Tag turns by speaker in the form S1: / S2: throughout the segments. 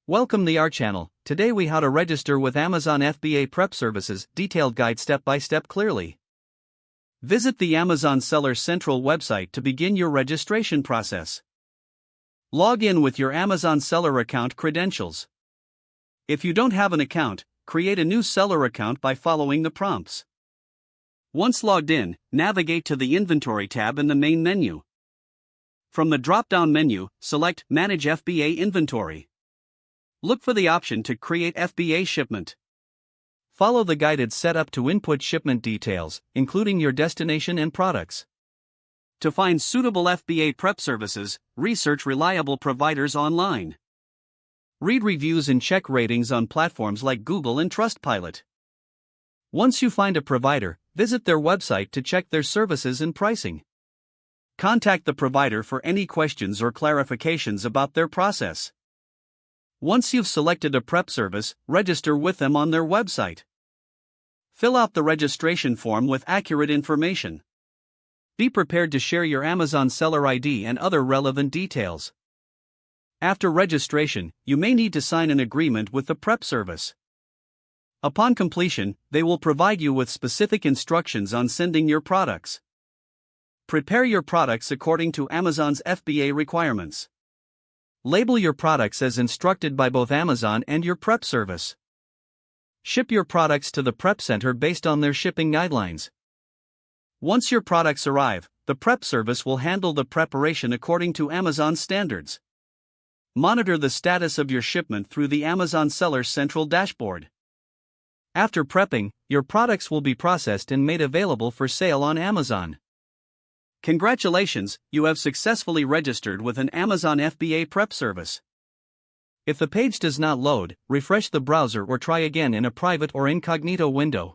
S1: Welcome to our channel. Today we how to register with Amazon FBA Prep Services, detailed guide step by step clearly. Visit the Amazon Seller Central website to begin your registration process. Log in with your Amazon Seller account credentials. If you don't have an account, create a new seller account by following the prompts. Once logged in, navigate to the Inventory tab in the main menu. From the drop-down menu, select Manage FBA Inventory. Look for the option to create FBA shipment. Follow the guided setup to input shipment details, including your destination and products. To find suitable FBA prep services, research reliable providers online. Read reviews and check ratings on platforms like Google and Trustpilot. Once you find a provider, visit their website to check their services and pricing. Contact the provider for any questions or clarifications about their process. Once you've selected a prep service, register with them on their website. Fill out the registration form with accurate information. Be prepared to share your Amazon Seller ID and other relevant details. After registration, you may need to sign an agreement with the prep service. Upon completion, they will provide you with specific instructions on sending your products. Prepare your products according to Amazon's FBA requirements. Label your products as instructed by both Amazon and your prep service. Ship your products to the prep center based on their shipping guidelines. Once your products arrive, the prep service will handle the preparation according to Amazon standards. Monitor the status of your shipment through the Amazon Seller Central dashboard. After prepping, your products will be processed and made available for sale on Amazon. Congratulations, you have successfully registered with an Amazon FBA prep service. If the page does not load, refresh the browser or try again in a private or incognito window.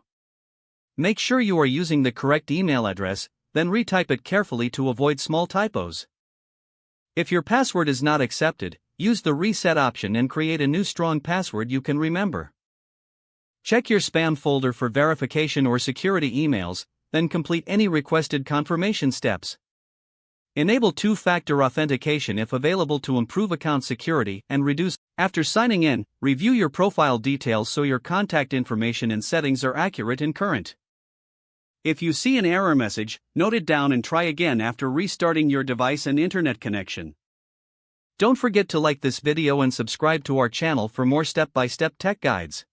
S1: Make sure you are using the correct email address, then retype it carefully to avoid small typos. If your password is not accepted, use the reset option and create a new strong password you can remember. Check your spam folder for verification or security emails, then complete any requested confirmation steps. Enable two-factor authentication if available to improve account security and reduce. After signing in, review your profile details so your contact information and settings are accurate and current. If you see an error message, note it down and try again after restarting your device and internet connection. Don't forget to like this video and subscribe to our channel for more step-by-step tech guides.